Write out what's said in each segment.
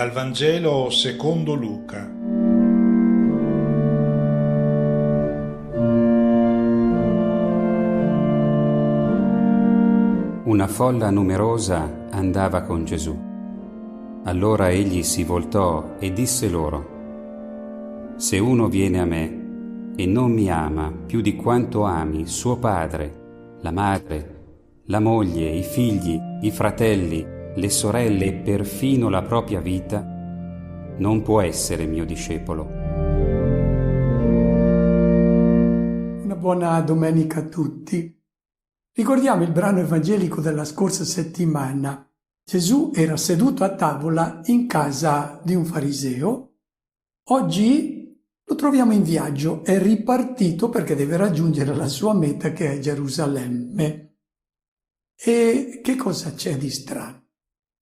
Dal Vangelo secondo Luca. Una folla numerosa andava con Gesù. Allora egli si voltò e disse loro: «Se uno viene a me e non mi ama più di quanto ami suo padre, la madre, la moglie, i figli, i fratelli, le sorelle e perfino la propria vita, non può essere mio discepolo». Una buona domenica a tutti. Ricordiamo il brano evangelico della scorsa settimana. Gesù era seduto a tavola in casa di un fariseo. Oggi lo troviamo in viaggio, è ripartito perché deve raggiungere la sua meta, che è Gerusalemme. E che cosa c'è di strano?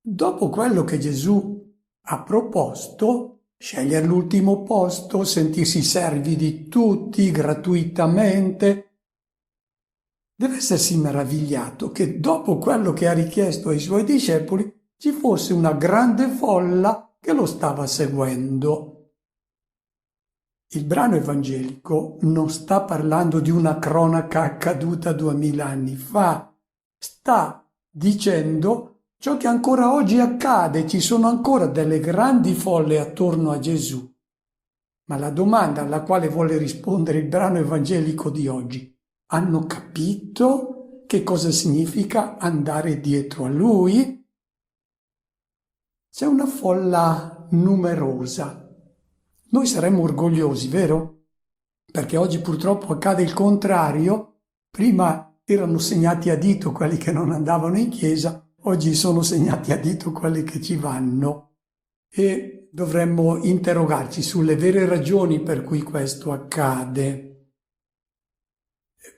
Dopo quello che Gesù ha proposto, scegliere l'ultimo posto, sentirsi servi di tutti gratuitamente, deve essersi meravigliato che dopo quello che ha richiesto ai suoi discepoli ci fosse una grande folla che lo stava seguendo. Il brano evangelico non sta parlando di una cronaca accaduta 2000 anni fa, sta dicendo ciò che ancora oggi accade. Ci sono ancora delle grandi folle attorno a Gesù. Ma la domanda alla quale vuole rispondere il brano evangelico di oggi: hanno capito che cosa significa andare dietro a Lui? C'è una folla numerosa. Noi saremmo orgogliosi, vero? Perché oggi purtroppo accade il contrario. Prima erano segnati a dito quelli che non andavano in chiesa, oggi sono segnati a dito quelli che ci vanno. E dovremmo interrogarci sulle vere ragioni per cui questo accade.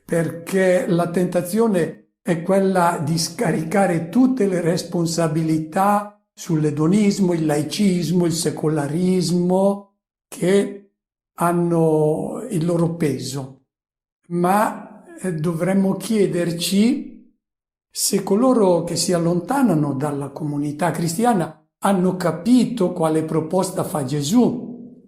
Perché la tentazione è quella di scaricare tutte le responsabilità sull'edonismo, il laicismo, il secolarismo, che hanno il loro peso. Ma dovremmo chiederci se coloro che si allontanano dalla comunità cristiana hanno capito quale proposta fa Gesù.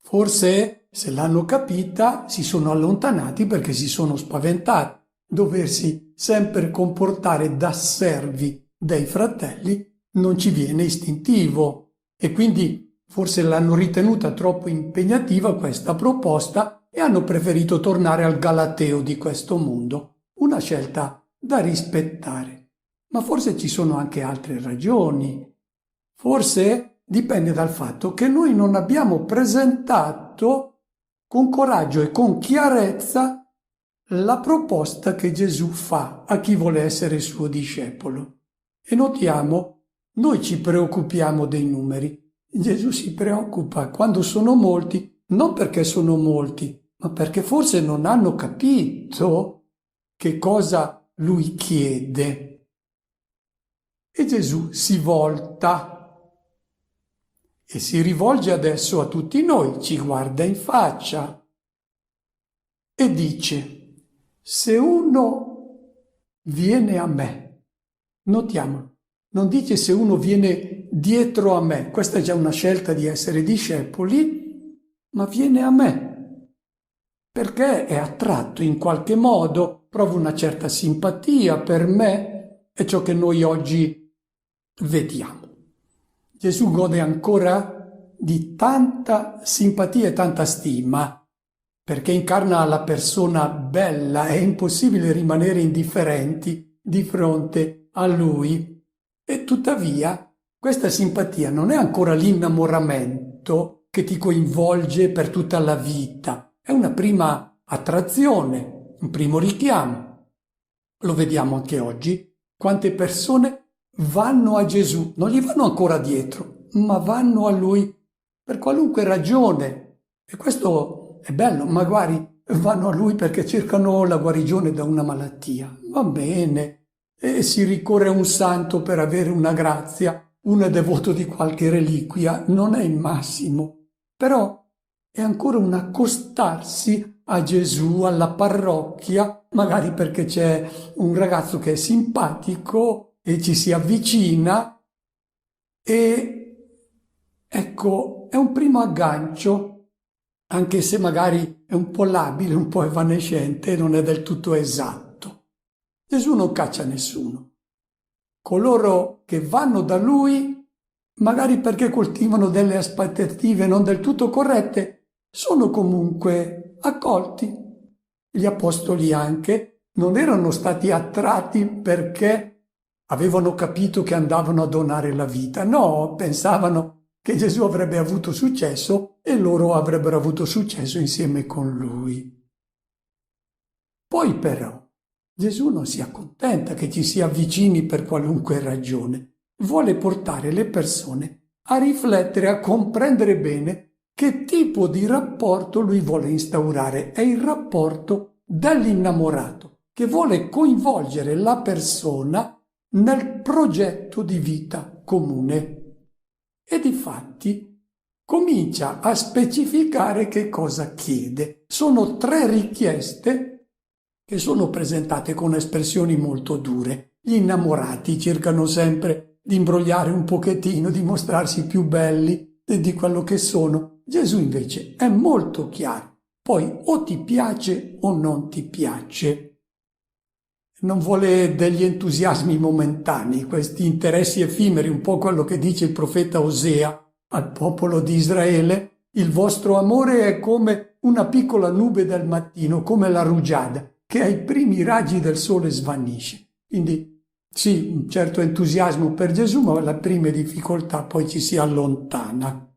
Forse, se l'hanno capita, si sono allontanati perché si sono spaventati. Doversi sempre comportare da servi dei fratelli non ci viene istintivo e quindi forse l'hanno ritenuta troppo impegnativa questa proposta e hanno preferito tornare al galateo di questo mondo. Una scelta da rispettare. Ma forse ci sono anche altre ragioni. Forse dipende dal fatto che noi non abbiamo presentato con coraggio e con chiarezza la proposta che Gesù fa a chi vuole essere suo discepolo. E notiamo, noi ci preoccupiamo dei numeri. Gesù si preoccupa quando sono molti, non perché sono molti, ma perché forse non hanno capito che cosa lui chiede. E Gesù si volta e si rivolge adesso a tutti noi, ci guarda in faccia e dice: se uno viene a me, notiamo, non dice se uno viene dietro a me, questa è già una scelta di essere discepoli, ma viene a me, perché è attratto in qualche modo, prova una certa simpatia per me, è ciò che noi oggi vediamo. Gesù gode ancora di tanta simpatia e tanta stima, perché incarna la persona bella, è impossibile rimanere indifferenti di fronte a Lui. E tuttavia questa simpatia non è ancora l'innamoramento che ti coinvolge per tutta la vita, è una prima attrazione, un primo richiamo. Lo vediamo anche oggi, quante persone vanno a Gesù, non gli vanno ancora dietro, ma vanno a Lui per qualunque ragione. E questo è bello, magari vanno a Lui perché cercano la guarigione da una malattia. Va bene, e si ricorre a un santo per avere una grazia, uno è devoto di qualche reliquia, non è il massimo. Però è ancora un accostarsi a Gesù, alla parrocchia, magari perché c'è un ragazzo che è simpatico e ci si avvicina e Ecco, è un primo aggancio, anche se magari è un po' labile, un po' evanescente, non è del tutto esatto. Gesù non caccia nessuno. Coloro che vanno da lui, magari perché coltivano delle aspettative non del tutto corrette, sono comunque accolti. Gli apostoli anche non erano stati attratti perché avevano capito che andavano a donare la vita. No, pensavano che Gesù avrebbe avuto successo e loro avrebbero avuto successo insieme con lui. Poi però Gesù non si accontenta che ci si avvicini per qualunque ragione. Vuole portare le persone a riflettere, a comprendere bene che tipo di rapporto lui vuole instaurare. È il rapporto dell'innamorato, che vuole coinvolgere la persona nel progetto di vita comune. E difatti comincia a specificare che cosa chiede. Sono 3 richieste che sono presentate con espressioni molto dure. Gli innamorati cercano sempre di imbrogliare un pochettino, di mostrarsi più belli di quello che sono. Gesù invece è molto chiaro. Poi o ti piace o non ti piace. Non vuole degli entusiasmi momentanei, questi interessi effimeri, un po' quello che dice il profeta Osea al popolo di Israele. Il vostro amore è come una piccola nube del mattino, come la rugiada, che ai primi raggi del sole svanisce. Quindi sì, un certo entusiasmo per Gesù, ma alle prime difficoltà poi ci si allontana.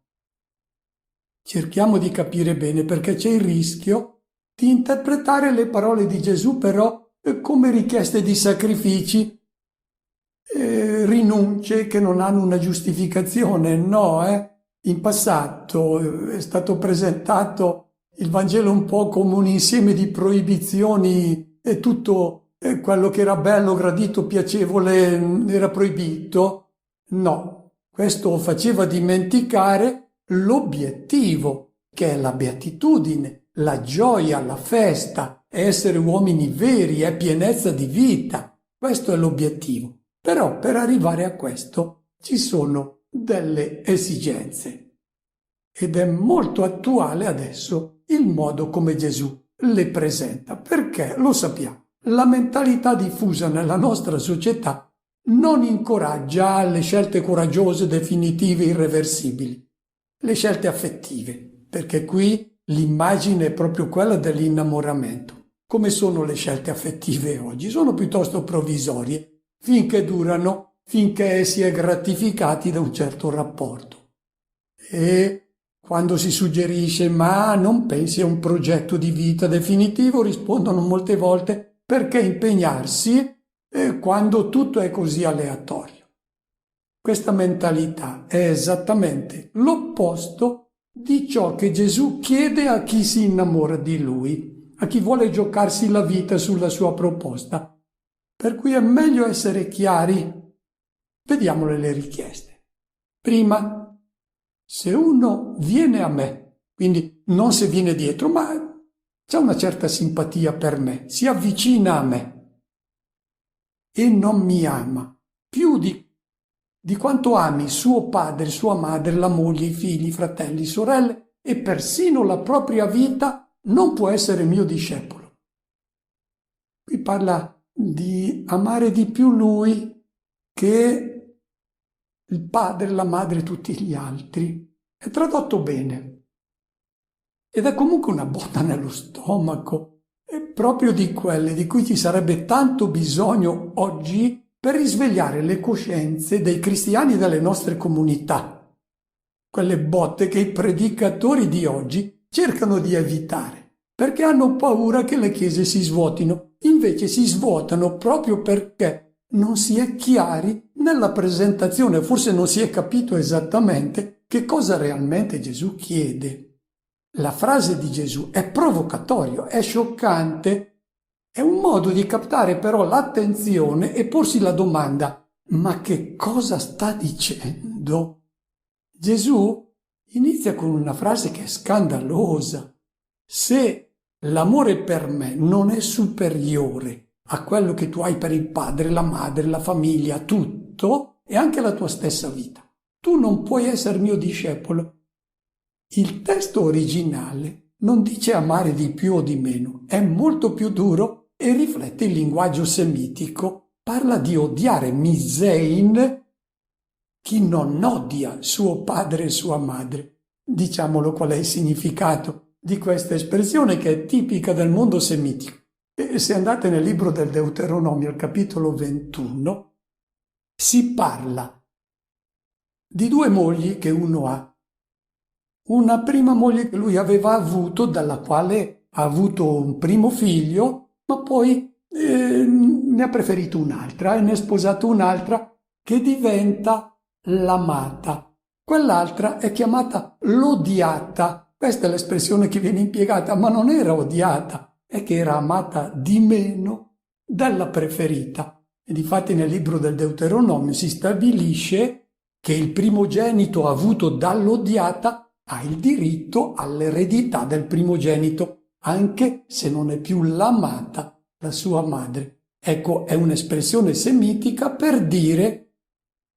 Cerchiamo di capire bene, perché c'è il rischio di interpretare le parole di Gesù però come richieste di sacrifici, rinunce che non hanno una giustificazione. No, in passato è stato presentato il Vangelo un po' come un insieme di proibizioni e tutto quello che era bello, gradito, piacevole era proibito. No, questo faceva dimenticare l'obiettivo, che è la beatitudine, la gioia, la festa, è essere uomini veri, è pienezza di vita. Questo è l'obiettivo. Però per arrivare a questo ci sono delle esigenze. Ed è molto attuale adesso il modo come Gesù le presenta, perché lo sappiamo, la mentalità diffusa nella nostra società non incoraggia le scelte coraggiose, definitive, irreversibili, le scelte affettive, perché qui l'immagine è proprio quella dell'innamoramento. Come sono le scelte affettive oggi? Sono piuttosto provvisorie, finché durano, finché si è gratificati da un certo rapporto. E quando si suggerisce ma non pensi a un progetto di vita definitivo, rispondono molte volte perché impegnarsi quando tutto è così aleatorio. Questa mentalità è esattamente l'opposto di ciò che Gesù chiede a chi si innamora di lui, a chi vuole giocarsi la vita sulla sua proposta. Per cui è meglio essere chiari. Vediamole le richieste. Prima, se uno viene a me, quindi non se viene dietro, ma c'è una certa simpatia per me, si avvicina a me e non mi ama più di quanto ami suo padre, sua madre, la moglie, i figli, i fratelli, sorelle e persino la propria vita, non può essere mio discepolo. Qui parla di amare di più lui che il padre, la madre e tutti gli altri. È tradotto bene. Ed è comunque una botta nello stomaco. È proprio di quelle di cui ci sarebbe tanto bisogno oggi per risvegliare le coscienze dei cristiani delle nostre comunità. Quelle botte che i predicatori di oggi cercano di evitare, perché hanno paura che le chiese si svuotino. Invece si svuotano proprio perché non si è chiari nella presentazione, forse non si è capito esattamente che cosa realmente Gesù chiede. La frase di Gesù è provocatorio, è scioccante, è un modo di captare però l'attenzione e porsi la domanda: ma che cosa sta dicendo? Gesù inizia con una frase che è scandalosa. Se l'amore per me non è superiore a quello che tu hai per il padre, la madre, la famiglia, tutto, e anche la tua stessa vita, tu non puoi essere mio discepolo. Il testo originale non dice amare di più o di meno, è molto più duro e riflette il linguaggio semitico. Parla di odiare misein chi non odia suo padre e sua madre. Diciamolo qual è il significato di questa espressione che è tipica del mondo semitico. E se andate nel libro del Deuteronomio, al capitolo 21, si parla di due mogli che uno ha. Una prima moglie che lui aveva avuto, dalla quale ha avuto un primo figlio, ma poi ne ha preferito un'altra e ne ha sposato un'altra che diventa l'amata. Quell'altra è chiamata l'odiata. Questa è l'espressione che viene impiegata, ma non era odiata, è che era amata di meno della preferita. E difatti nel libro del Deuteronomio si stabilisce che il primogenito avuto dall'odiata ha il diritto all'eredità del primogenito, anche se non è più l'amata, la sua madre. Ecco, è un'espressione semitica per dire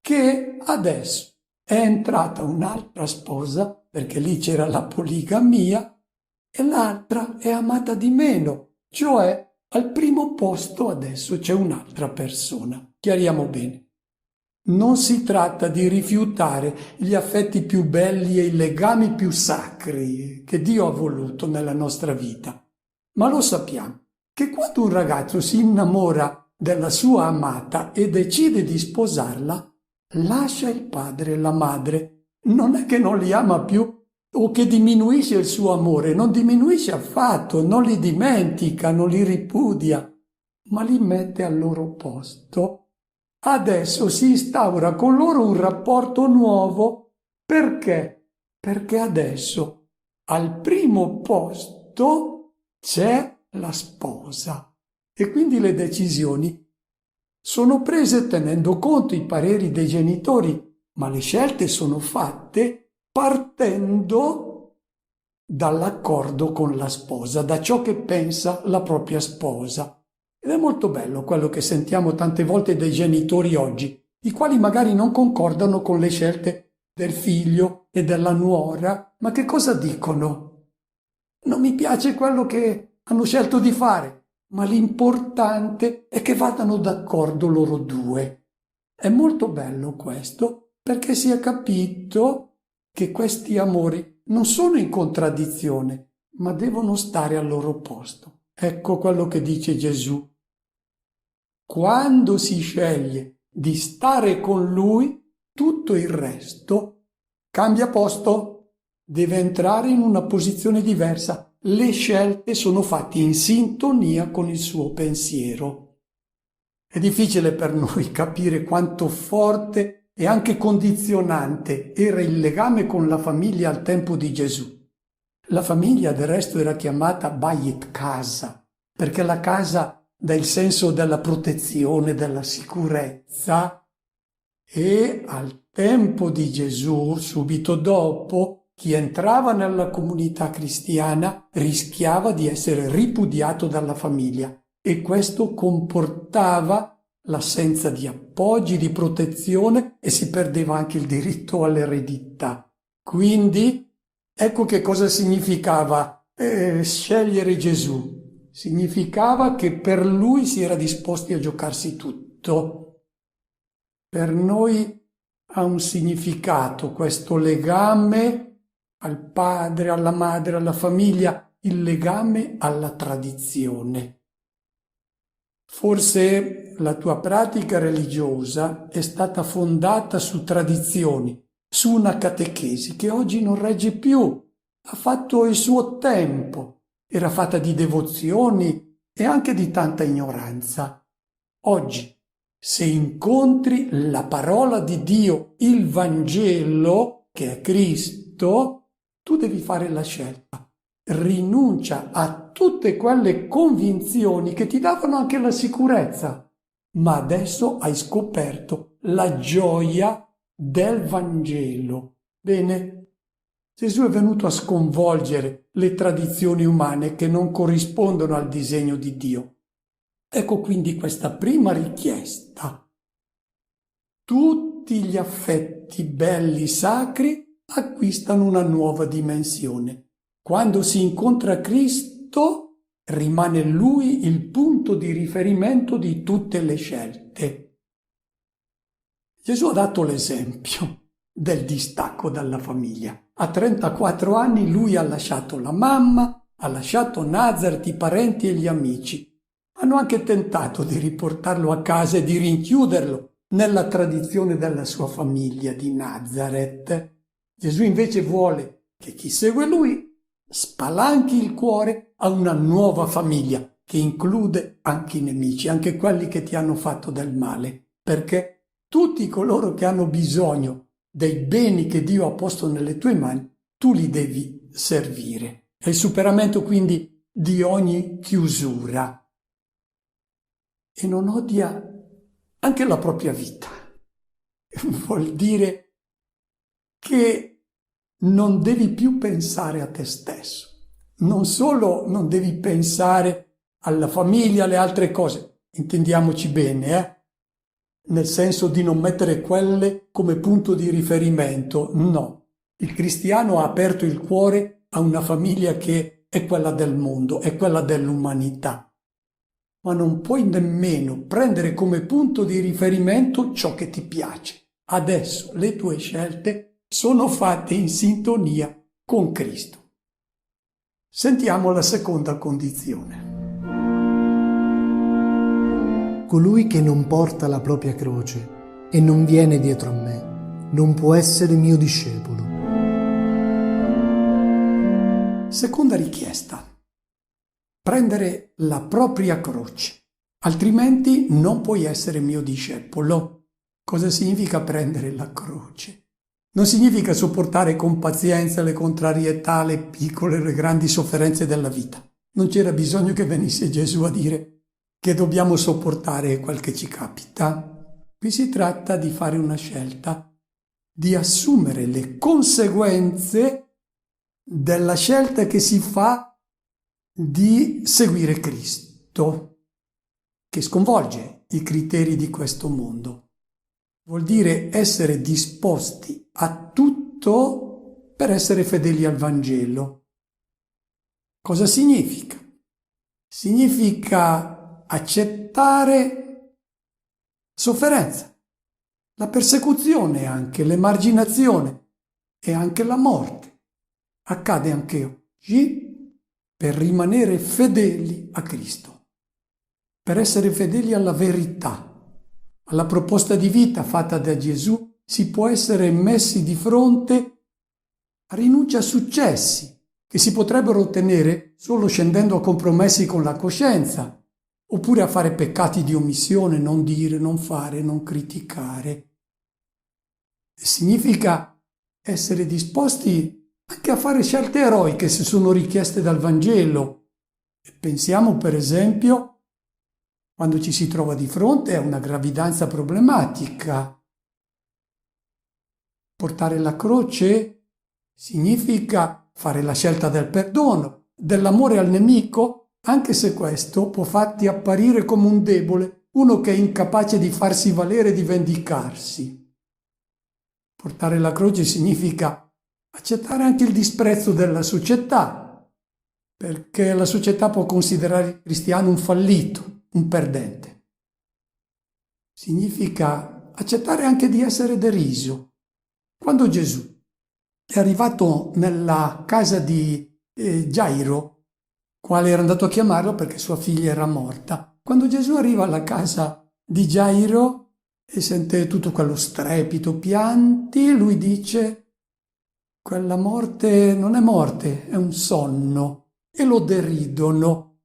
che adesso è entrata un'altra sposa, perché lì c'era la poligamia, e l'altra è amata di meno, cioè al primo posto adesso c'è un'altra persona. Chiariamo bene. Non si tratta di rifiutare gli affetti più belli e i legami più sacri che Dio ha voluto nella nostra vita, ma lo sappiamo che quando un ragazzo si innamora della sua amata e decide di sposarla, lascia il padre e la madre. Non è che non li ama più o che diminuisce il suo amore, non diminuisce affatto, non li dimentica, non li ripudia, ma li mette al loro posto. Adesso si instaura con loro un rapporto nuovo. Perché? Perché adesso al primo posto c'è la sposa e quindi le decisioni sono prese tenendo conto i pareri dei genitori, ma le scelte sono fatte partendo dall'accordo con la sposa, da ciò che pensa la propria sposa. Ed è molto bello quello che sentiamo tante volte dai genitori oggi, i quali magari non concordano con le scelte del figlio e della nuora, ma che cosa dicono? Non mi piace quello che hanno scelto di fare, ma l'importante è che vadano d'accordo loro due. È molto bello questo, perché si è capito che questi amori non sono in contraddizione, ma devono stare al loro posto. Ecco quello che dice Gesù. Quando si sceglie di stare con Lui, tutto il resto cambia posto, deve entrare in una posizione diversa. Le scelte sono fatte in sintonia con il suo pensiero. È difficile per noi capire quanto forte e anche condizionante era il legame con la famiglia al tempo di Gesù. La famiglia del resto era chiamata Bayit casa, perché la casa dà il senso della protezione, della sicurezza, e al tempo di Gesù, subito dopo, chi entrava nella comunità cristiana rischiava di essere ripudiato dalla famiglia e questo comportava l'assenza di appoggi, di protezione e si perdeva anche il diritto all'eredità. Quindi ecco che cosa significava scegliere Gesù. Significava che per lui si era disposti a giocarsi tutto. Per noi ha un significato questo legame al padre, alla madre, alla famiglia, il legame alla tradizione. Forse la tua pratica religiosa è stata fondata su tradizioni, su una catechesi che oggi non regge più, ha fatto il suo tempo, era fatta di devozioni e anche di tanta ignoranza. Oggi, se incontri la parola di Dio, il Vangelo, che è Cristo, tu devi fare la scelta. Rinuncia a tutte quelle convinzioni che ti davano anche la sicurezza, ma adesso hai scoperto la gioia del Vangelo. Bene, Gesù è venuto a sconvolgere le tradizioni umane che non corrispondono al disegno di Dio. Ecco quindi questa prima richiesta. Tutti tutti gli affetti belli sacri acquistano una nuova dimensione. Quando si incontra Cristo, rimane Lui il punto di riferimento di tutte le scelte. Gesù ha dato l'esempio del distacco dalla famiglia. A 34 anni lui ha lasciato la mamma, ha lasciato Nazaret, i parenti e gli amici. Hanno anche tentato di riportarlo a casa e di rinchiuderlo nella tradizione della sua famiglia di Nazaret. Gesù invece vuole che chi segue lui spalanchi il cuore a una nuova famiglia che include anche i nemici, anche quelli che ti hanno fatto del male, perché tutti coloro che hanno bisogno dei beni che Dio ha posto nelle tue mani, tu li devi servire. È il superamento quindi di ogni chiusura. E non odia anche la propria vita. Vuol dire che non devi più pensare a te stesso. Non solo non devi pensare alla famiglia, alle altre cose, intendiamoci bene, nel senso di non mettere quelle come punto di riferimento, no. Il cristiano ha aperto il cuore a una famiglia che è quella del mondo, è quella dell'umanità. Ma non puoi nemmeno prendere come punto di riferimento ciò che ti piace. Adesso le tue scelte sono fatte in sintonia con Cristo. Sentiamo la seconda condizione. Colui che non porta la propria croce e non viene dietro a me non può essere mio discepolo. Seconda richiesta. Prendere la propria croce, altrimenti non puoi essere mio discepolo. Cosa significa prendere la croce? Non significa sopportare con pazienza le contrarietà, le piccole, le grandi sofferenze della vita. Non c'era bisogno che venisse Gesù a dire che dobbiamo sopportare quel che ci capita. Qui si tratta di fare una scelta, di assumere le conseguenze della scelta che si fa di seguire Cristo, che sconvolge i criteri di questo mondo. Vuol dire essere disposti a tutto per essere fedeli al Vangelo. Cosa significa? Significa accettare sofferenza, la persecuzione anche, l'emarginazione e anche la morte. Accade anche oggi per rimanere fedeli a Cristo, per essere fedeli alla verità, alla proposta di vita fatta da Gesù. Si può essere messi di fronte a rinuncia a successi che si potrebbero ottenere solo scendendo a compromessi con la coscienza, oppure a fare peccati di omissione, non dire, non fare, non criticare. Significa essere disposti anche a fare scelte eroiche se sono richieste dal Vangelo. Pensiamo per esempio quando ci si trova di fronte a una gravidanza problematica. Portare la croce significa fare la scelta del perdono, dell'amore al nemico, anche se questo può farti apparire come un debole, uno che è incapace di farsi valere e di vendicarsi. Portare la croce significa accettare anche il disprezzo della società, perché la società può considerare il cristiano un fallito, un perdente. Significa accettare anche di essere deriso. Quando Gesù è arrivato nella casa di Gairo, quale era andato a chiamarlo perché sua figlia era morta, quando Gesù arriva alla casa di Gairo e sente tutto quello strepito, pianti, lui dice: quella morte non è morte, è un sonno, e lo deridono.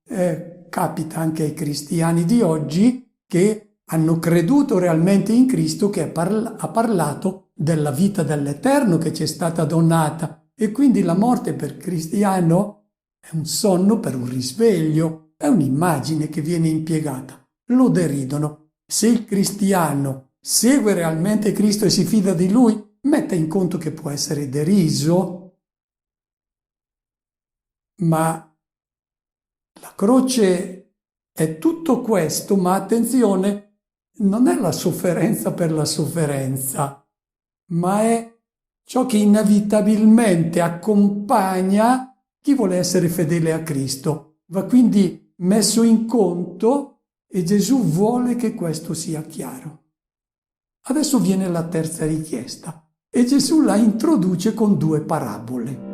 Capita anche ai cristiani di oggi che hanno creduto realmente in Cristo, che ha parlato della vita dell'Eterno che ci è stata donata, e quindi la morte per il cristiano è un sonno per un risveglio, è un'immagine che viene impiegata. Lo deridono. Se il cristiano segue realmente Cristo e si fida di Lui, metta in conto che può essere deriso, ma la croce è tutto questo, ma attenzione, non è la sofferenza per la sofferenza, ma è ciò che inevitabilmente accompagna chi vuole essere fedele a Cristo. Va quindi messo in conto e Gesù vuole che questo sia chiaro. Adesso viene la terza richiesta e Gesù la introduce con 2 parabole.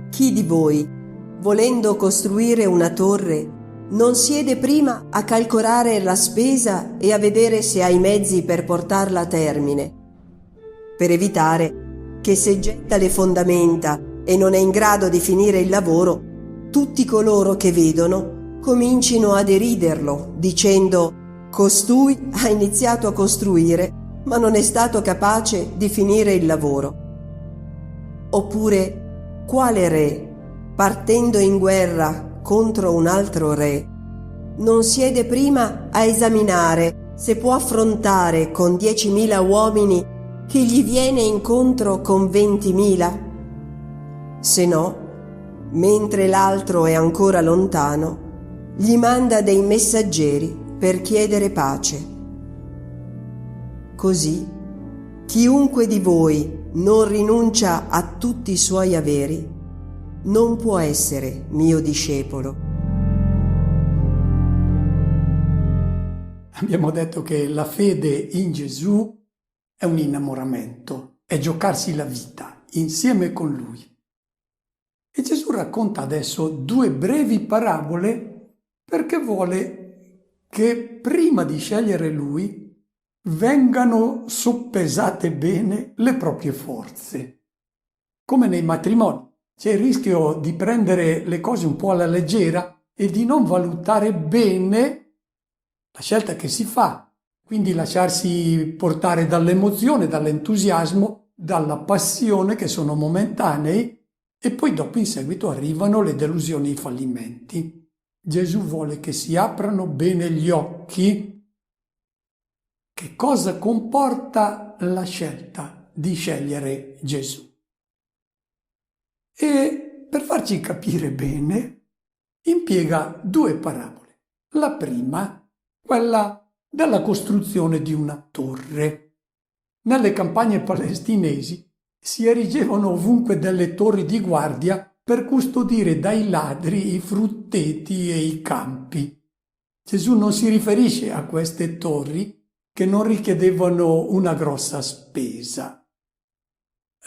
Chi di voi, volendo costruire una torre, non siede prima a calcolare la spesa e a vedere se ha i mezzi per portarla a termine, per evitare che se getta le fondamenta e non è in grado di finire il lavoro, tutti coloro che vedono comincino a deriderlo, dicendo: costui ha iniziato a costruire, ma non è stato capace di finire il lavoro. Oppure, quale re, partendo in guerra contro un altro re, non siede prima a esaminare se può affrontare con 10.000 uomini chi gli viene incontro con 20.000? Se no, mentre l'altro è ancora lontano, gli manda dei messaggeri per chiedere pace. Così, chiunque di voi non rinuncia a tutti i suoi averi, non può essere mio discepolo. Abbiamo detto che la fede in Gesù è un innamoramento, è giocarsi la vita insieme con Lui. E Gesù racconta adesso 2 brevi parabole perché vuole che prima di scegliere Lui vengano soppesate bene le proprie forze. Come nei matrimoni, c'è il rischio di prendere le cose un po' alla leggera e di non valutare bene la scelta che si fa, quindi lasciarsi portare dall'emozione, dall'entusiasmo, dalla passione che sono momentanei e poi dopo in seguito arrivano le delusioni e i fallimenti. Gesù vuole che si aprano bene gli occhi. Che cosa comporta la scelta di scegliere Gesù? E per farci capire bene, impiega 2 parabole. La prima, quella della costruzione di una torre. Nelle campagne palestinesi si erigevano ovunque delle torri di guardia per custodire dai ladri i frutteti e i campi. Gesù non si riferisce a queste torri che non richiedevano una grossa spesa.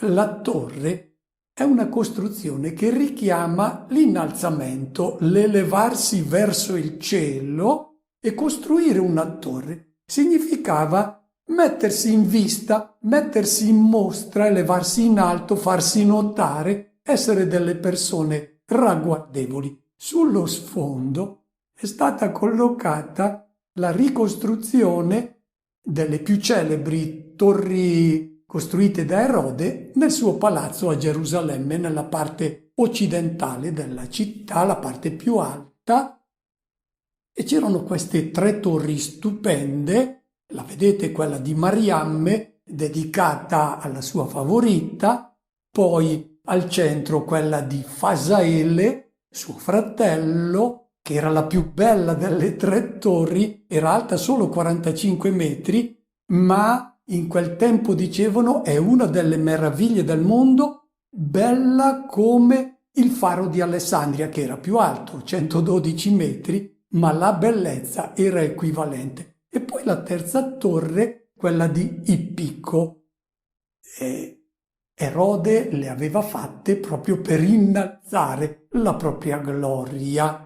La torre è una costruzione che richiama l'innalzamento, l'elevarsi verso il cielo, e costruire una torre significava mettersi in vista, mettersi in mostra, elevarsi in alto, farsi notare, essere delle persone ragguardevoli. Sullo sfondo è stata collocata la ricostruzione delle più celebri torri costruite da Erode nel suo palazzo a Gerusalemme, nella parte occidentale della città, la parte più alta, e c'erano queste 3 torri stupende. La vedete, quella di Mariamme, dedicata alla sua favorita, poi al centro quella di Fasaele, suo fratello, che era la più bella delle 3 torri, era alta solo 45 metri, ma in quel tempo dicevano è una delle meraviglie del mondo, bella come il faro di Alessandria, che era più alto, 112 metri, ma la bellezza era equivalente. E poi la terza torre, quella di Ippico. Erode le aveva fatte proprio per innalzare la propria gloria.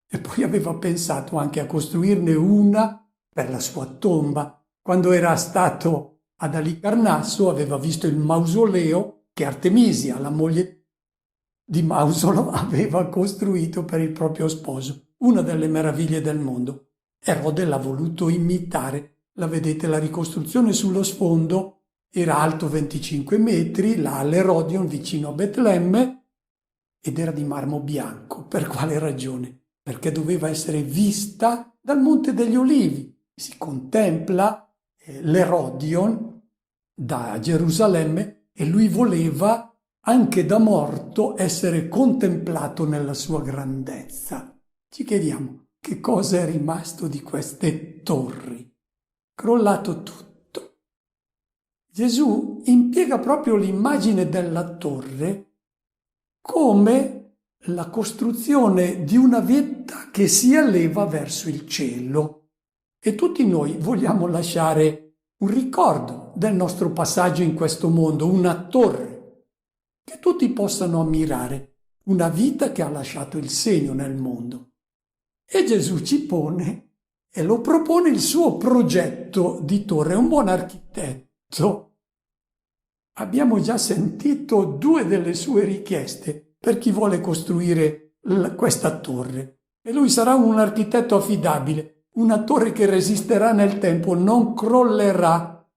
E poi aveva pensato anche a costruirne una per la sua tomba. Quando era stato ad Alicarnasso aveva visto il mausoleo che Artemisia, la moglie di Mausolo, aveva costruito per il proprio sposo. Una delle meraviglie del mondo. Erode l'ha voluto imitare. La vedete, la ricostruzione sullo sfondo era alto 25 metri, là all'Erodion vicino a Betlemme, ed era di marmo bianco. Per quale ragione? Perché doveva essere vista dal Monte degli Olivi. Si contempla l'Erodion da Gerusalemme e lui voleva anche da morto essere contemplato nella sua grandezza. Ci chiediamo, che cosa è rimasto di queste torri? Crollato tutto. Gesù impiega proprio l'immagine della torre come la costruzione di una vetta che si eleva verso il cielo. E tutti noi vogliamo lasciare un ricordo del nostro passaggio in questo mondo, una torre che tutti possano ammirare, una vita che ha lasciato il segno nel mondo. E Gesù ci pone e lo propone il suo progetto di torre. È un buon architetto. Abbiamo già sentito 2 delle sue richieste per chi vuole costruire questa torre. E lui sarà un architetto affidabile, una torre che resisterà nel tempo, non crollerà.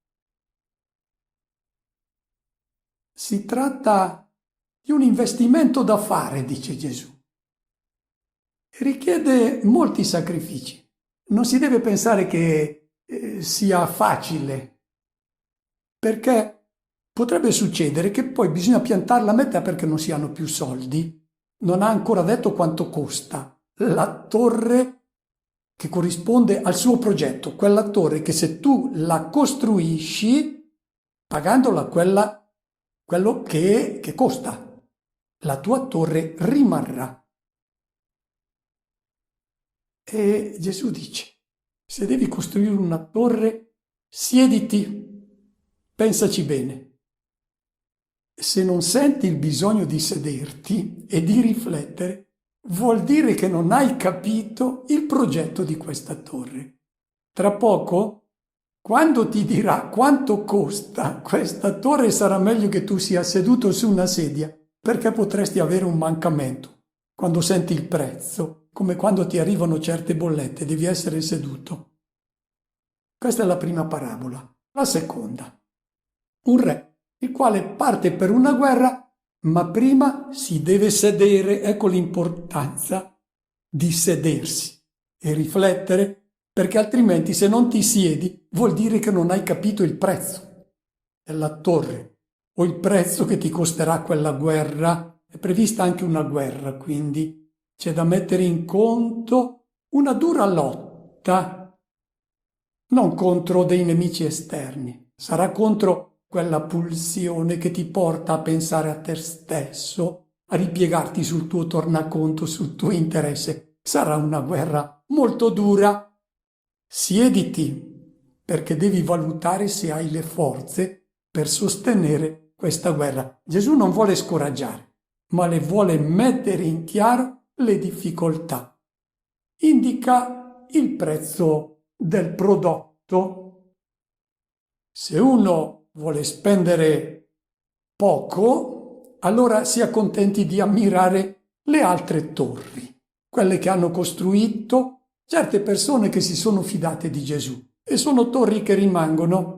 Si tratta di un investimento da fare, dice Gesù. Richiede molti sacrifici. Non si deve pensare che sia facile, perché potrebbe succedere che poi bisogna piantarla a metà perché non si hanno più soldi. Non ha ancora detto quanto costa la torre che corrisponde al suo progetto, quella torre che se tu la costruisci, pagandola quello che costa, la tua torre rimarrà. E Gesù dice, se devi costruire una torre, siediti, pensaci bene. Se non senti il bisogno di sederti e di riflettere, vuol dire che non hai capito il progetto di questa torre. Tra poco, quando ti dirà quanto costa questa torre, sarà meglio che tu sia seduto su una sedia, perché potresti avere un mancamento. Quando senti il prezzo, come quando ti arrivano certe bollette, devi essere seduto. Questa è la prima parabola. La seconda. Un re, il quale parte per una guerra, ma prima si deve sedere. Ecco l'importanza di sedersi e riflettere, perché altrimenti se non ti siedi vuol dire che non hai capito il prezzo della torre o il prezzo che ti costerà quella guerra. È prevista anche una guerra, quindi c'è da mettere in conto una dura lotta, non contro dei nemici esterni, sarà contro quella pulsione che ti porta a pensare a te stesso, a ripiegarti sul tuo tornaconto, sul tuo interesse. Sarà una guerra molto dura. Siediti, perché devi valutare se hai le forze per sostenere questa guerra. Gesù non vuole scoraggiare, ma le vuole mettere in chiaro le difficoltà. Indica il prezzo del prodotto. Se uno vuole spendere poco, allora si accontenti di ammirare le altre torri, quelle che hanno costruito certe persone che si sono fidate di Gesù, e sono torri che rimangono.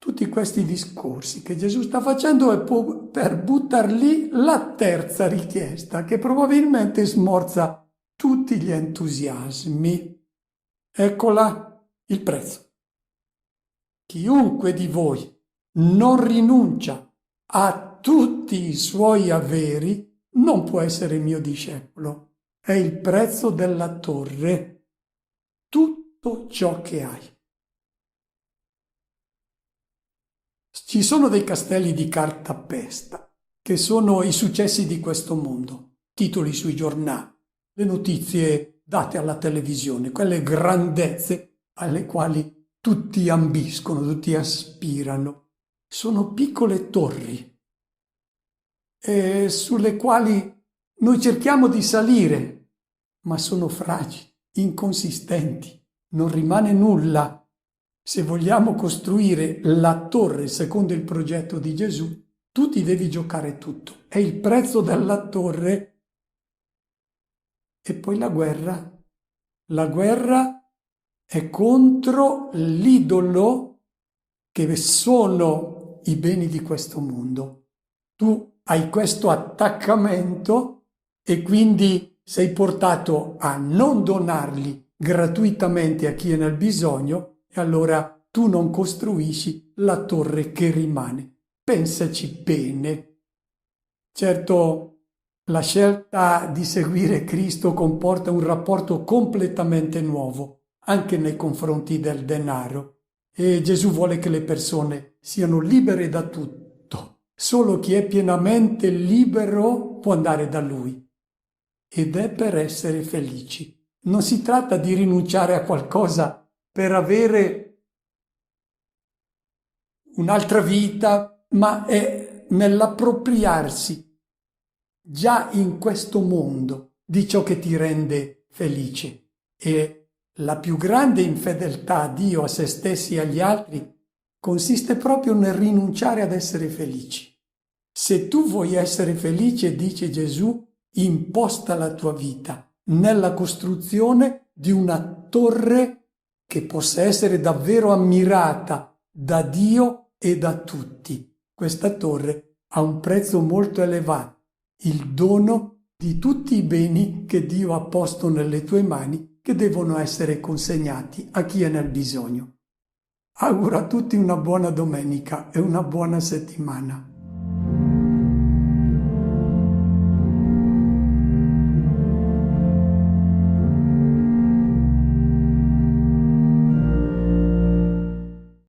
Tutti questi discorsi che Gesù sta facendo è per buttar lì la terza richiesta, che probabilmente smorza tutti gli entusiasmi. Eccola, il prezzo. Chiunque di voi non rinuncia a tutti i suoi averi non può essere mio discepolo. È il prezzo della torre, tutto ciò che hai. Ci sono dei castelli di cartapesta, che sono i successi di questo mondo, titoli sui giornali, le notizie date alla televisione, quelle grandezze alle quali tutti ambiscono, tutti aspirano. Sono piccole torri sulle quali noi cerchiamo di salire, ma sono fragili, inconsistenti, non rimane nulla. Se vogliamo costruire la torre secondo il progetto di Gesù, tu ti devi giocare tutto. È il prezzo della torre. E poi la guerra. La guerra è contro l'idolo che sono i beni di questo mondo. Tu hai questo attaccamento e quindi sei portato a non donarli gratuitamente a chi è nel bisogno, e allora tu non costruisci la torre che rimane. Pensaci bene. Certo, La scelta di seguire Cristo comporta un rapporto completamente nuovo, anche nei confronti del denaro. E Gesù vuole che le persone siano libere da tutto. Solo chi è pienamente libero può andare da Lui. Ed è per essere felici. Non si tratta di rinunciare a qualcosa per avere un'altra vita, ma è nell'appropriarsi già in questo mondo di ciò che ti rende felice. E la più grande infedeltà a Dio, a se stessi e agli altri, consiste proprio nel rinunciare ad essere felici. Se tu vuoi essere felice, dice Gesù, imposta la tua vita nella costruzione di una torre che possa essere davvero ammirata da Dio e da tutti. Questa torre ha un prezzo molto elevato, il dono di tutti i beni che Dio ha posto nelle tue mani, che devono essere consegnati a chi è nel bisogno. Auguro a tutti una buona domenica e una buona settimana.